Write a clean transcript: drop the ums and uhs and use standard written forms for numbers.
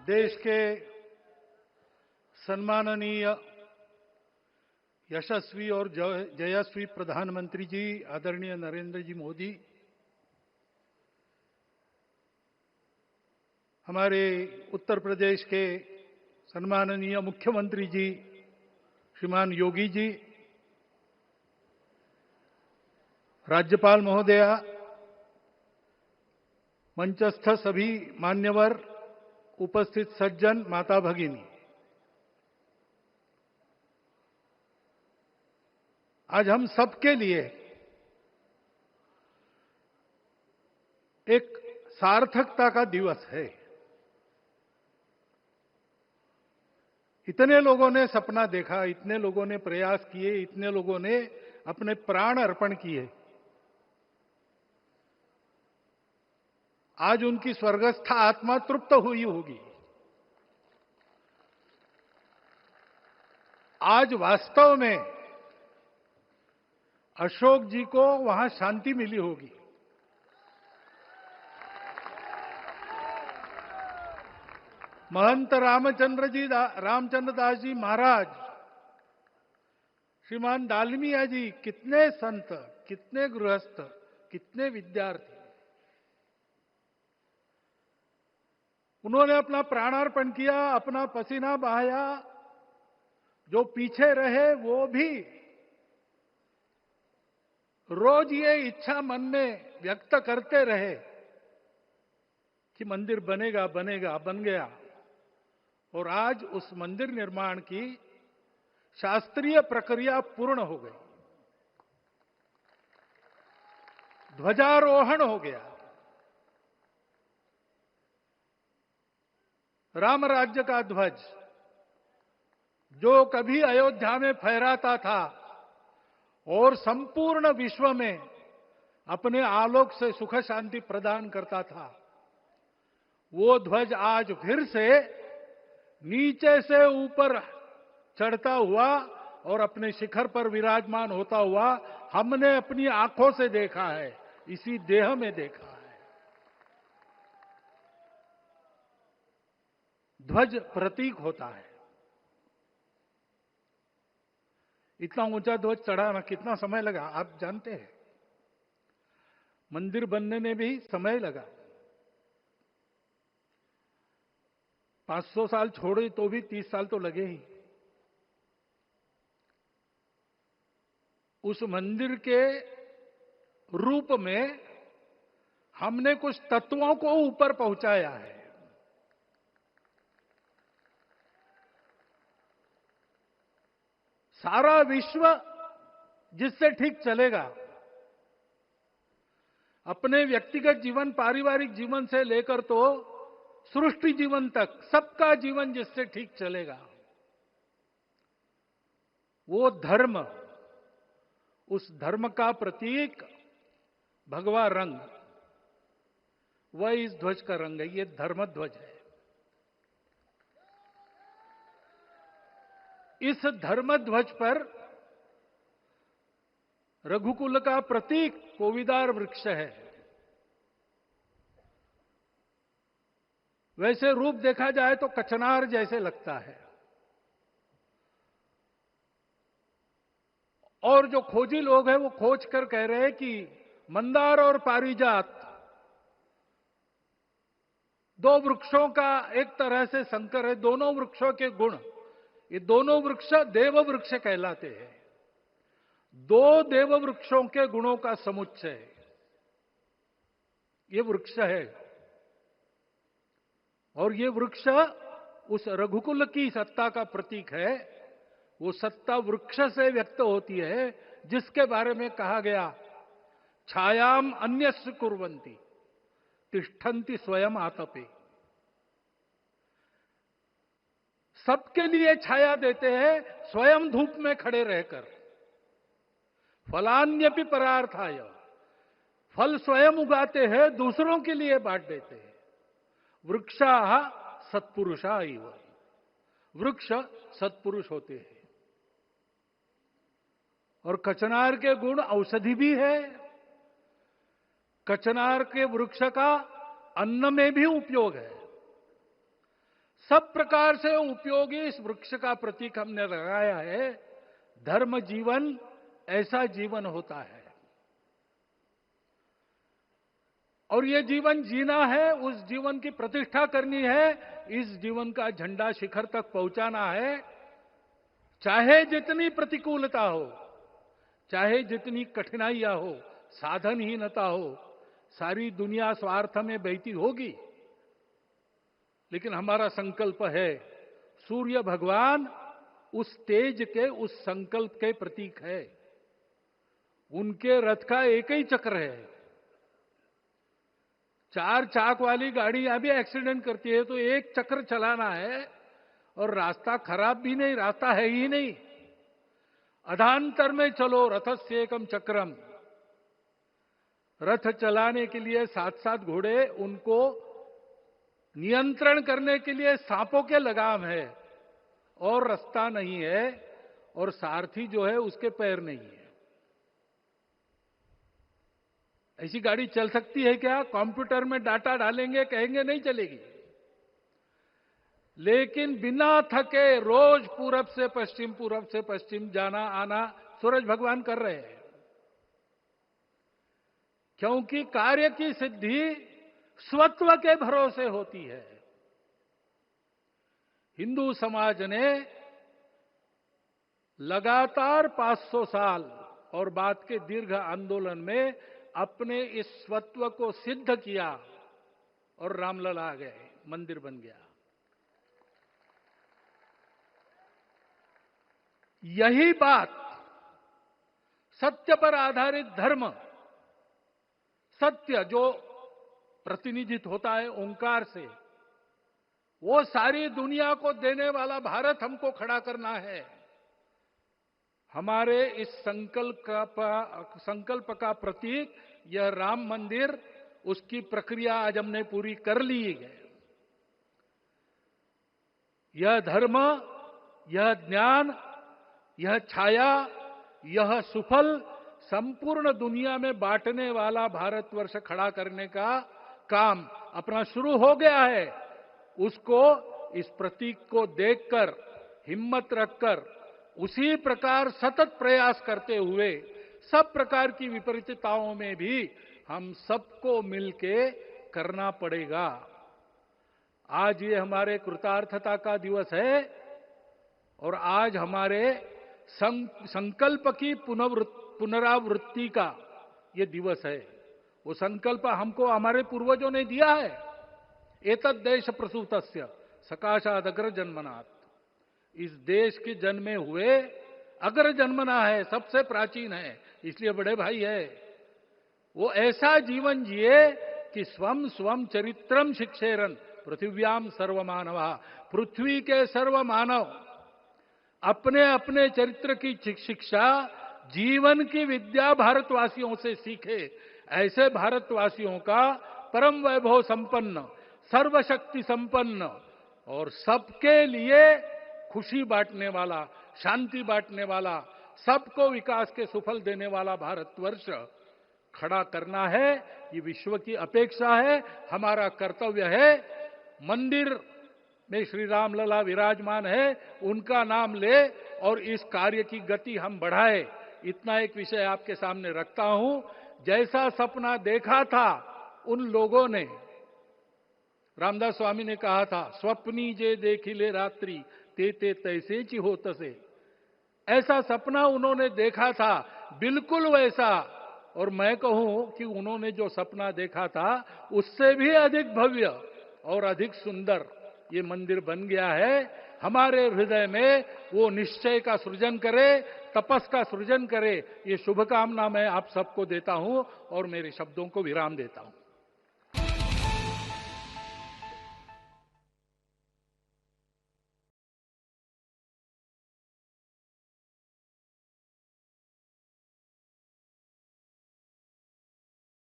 देश के सम्माननीय यशस्वी और जयस्वी प्रधानमंत्री जी आदरणीय नरेंद्र जी मोदी, हमारे उत्तर प्रदेश के सम्माननीय मुख्यमंत्री जी श्रीमान योगी जी, राज्यपाल महोदया, मंचस्थ सभी मान्यवर, उपस्थित सज्जन, माता भगिनी, आज हम सबके लिए एक सार्थकता का दिवस है। इतने लोगों ने सपना देखा, इतने लोगों ने प्रयास किए, इतने लोगों ने अपने प्राण अर्पण किए। आज उनकी स्वर्गस्थ आत्मा तृप्त हुई होगी। आज वास्तव में अशोक जी को वहां शांति मिली होगी। महंत रामचंद्र दास जी महाराज, श्रीमान डालमिया जी, कितने संत, कितने गृहस्थ, कितने विद्यार्थी, उन्होंने अपना प्राणार्पण किया, अपना पसीना बहाया। जो पीछे रहे वो भी रोज ये इच्छा मन में व्यक्त करते रहे कि मंदिर बनेगा बनेगा, बन गया। और आज उस मंदिर निर्माण की शास्त्रीय प्रक्रिया पूर्ण हो गई, ध्वजारोहण हो गया। राम राज्य का ध्वज जो कभी अयोध्या में फहराता था और संपूर्ण विश्व में अपने आलोक से सुख शांति प्रदान करता था, वो ध्वज आज फिर से नीचे से ऊपर चढ़ता हुआ और अपने शिखर पर विराजमान होता हुआ हमने अपनी आंखों से देखा है, इसी देह में देखा है। ध्वज प्रतीक होता है। इतना ऊंचा ध्वज चढ़ाना कितना समय लगा आप जानते हैं? मंदिर बनने में भी समय लगा। 500 साल छोड़े तो भी 30 साल तो लगे ही। उस मंदिर के रूप में हमने कुछ तत्वों को ऊपर पहुंचाया है। सारा विश्व जिससे ठीक चलेगा, अपने व्यक्तिगत जीवन, पारिवारिक जीवन से लेकर तो सृष्टि जीवन तक सबका जीवन जिससे ठीक चलेगा, वो धर्म, उस धर्म का प्रतीक भगवा रंग, वह इस ध्वज का रंग है। ये धर्म ध्वज है। इस धर्म ध्वज पर रघुकुल का प्रतीक कोविदार वृक्ष है। वैसे रूप देखा जाए तो कचनार जैसे लगता है। और जो खोजी लोग हैं वो खोज कर कह रहे हैं कि मंदार और पारिजात दो वृक्षों का एक तरह से संकर है। दोनों वृक्षों के गुण, ये दोनों वृक्ष देव वृक्ष कहलाते हैं। दो देव वृक्षों के गुणों का समुच्चय ये वृक्ष है। और ये वृक्ष उस रघुकुल की सत्ता का प्रतीक है। वो सत्ता वृक्ष से व्यक्त होती है, जिसके बारे में कहा गया, छायाम अन्यस्य कुर्वन्ति तिष्ठन्ति स्वयं आतपे। सबके लिए छाया देते हैं, स्वयं धूप में खड़े रहकर। फलान्यपि परार्थाय, फल स्वयं उगाते हैं, दूसरों के लिए बांट देते हैं। वृक्षाः सत्पुरुषा इव, वृक्ष सत्पुरुष होते हैं। और कचनार के गुण औषधि भी है। कचनार के वृक्ष का अन्न में भी उपयोग है। सब प्रकार से उपयोगी इस वृक्ष का प्रतीक हमने लगाया है। धर्म जीवन ऐसा जीवन होता है, और ये जीवन जीना है, उस जीवन की प्रतिष्ठा करनी है, इस जीवन का झंडा शिखर तक पहुंचाना है। चाहे जितनी प्रतिकूलता हो, चाहे जितनी कठिनाइयां हो, साधनहीनता हो, सारी दुनिया स्वार्थ में बहती होगी, लेकिन हमारा संकल्प है। सूर्य भगवान उस तेज के, उस संकल्प के प्रतीक है। उनके रथ का एक ही चक्र है। 4 चाक वाली गाड़ियां भी एक्सीडेंट करती है तो एक चक्र चलाना है, और रास्ता खराब भी नहीं, रास्ता है ही नहीं। अधांतर में चलो रथस्य एकम चक्रम। रथ चलाने के लिए 7-7 घोड़े, उनको नियंत्रण करने के लिए सांपों के लगाम है, और रास्ता नहीं है, और सारथी जो है उसके पैर नहीं है। ऐसी गाड़ी चल सकती है क्या? कंप्यूटर में डाटा डालेंगे, कहेंगे नहीं चलेगी। लेकिन बिना थके रोज पूरब से पश्चिम जाना आना सूरज भगवान कर रहे हैं, क्योंकि कार्य की सिद्धि स्वत्व के भरोसे होती है। हिंदू समाज ने लगातार 500 साल और बाद के दीर्घ आंदोलन में अपने इस स्वत्व को सिद्ध किया, और रामलला आ गए, मंदिर बन गया। यही बात सत्य पर आधारित धर्म, सत्य जो प्रतिनिधित्व होता है ओंकार से, वो सारी दुनिया को देने वाला भारत हमको खड़ा करना है। हमारे इस संकल्प का प्रतीक यह राम मंदिर, उसकी प्रक्रिया आज हमने पूरी कर ली है। यह धर्म, यह ज्ञान, यह छाया, यह सुफल संपूर्ण दुनिया में बांटने वाला भारतवर्ष खड़ा करने का काम अपना शुरू हो गया है। उसको, इस प्रतीक को देखकर, हिम्मत रखकर, उसी प्रकार सतत प्रयास करते हुए सब प्रकार की विपरीतताओं में भी हम सबको मिलके करना पड़ेगा। आज ये हमारे कृतार्थता का दिवस है, और आज हमारे संकल्प की पुनरावृत्ति का ये दिवस है। वो संकल्प हमको हमारे पूर्वजों ने दिया है। एतद् देश प्रसूतस्य सकाशाद अग्र जन्मनात्। इस देश के जन्मे हुए अग्र जन्मना है, सबसे प्राचीन है, इसलिए बड़े भाई है। वो ऐसा जीवन जिए कि स्वम स्वम चरित्रम शिक्षेरन पृथिव्याम सर्व मानवा। पृथ्वी के सर्व मानव अपने अपने चरित्र की शिक्षा, जीवन की विद्या भारतवासियों से सीखे। ऐसे भारतवासियों का परम वैभव संपन्न, सर्वशक्ति संपन्न और सबके लिए खुशी बांटने वाला, शांति बांटने वाला, सबको विकास के सुफल देने वाला भारतवर्ष खड़ा करना है। ये विश्व की अपेक्षा है, हमारा कर्तव्य है। मंदिर में श्री रामलला विराजमान है, उनका नाम ले और इस कार्य की गति हम बढ़ाए। इतना एक विषय आपके सामने रखता हूं। जैसा सपना देखा था उन लोगों ने, रामदास स्वामी ने कहा था, स्वप्नी जे देखिले रात्रि ते ते तैसे ची हो तसे। ऐसा सपना उन्होंने देखा था, बिल्कुल वैसा। और मैं कहूं कि उन्होंने जो सपना देखा था उससे भी अधिक भव्य और अधिक सुंदर ये मंदिर बन गया है। हमारे हृदय में वो निश्चय का सृजन करे, तपस का सृजन करे। ये शुभकामना मैं आप सबको देता हूं और मेरे शब्दों को विराम देता हूं।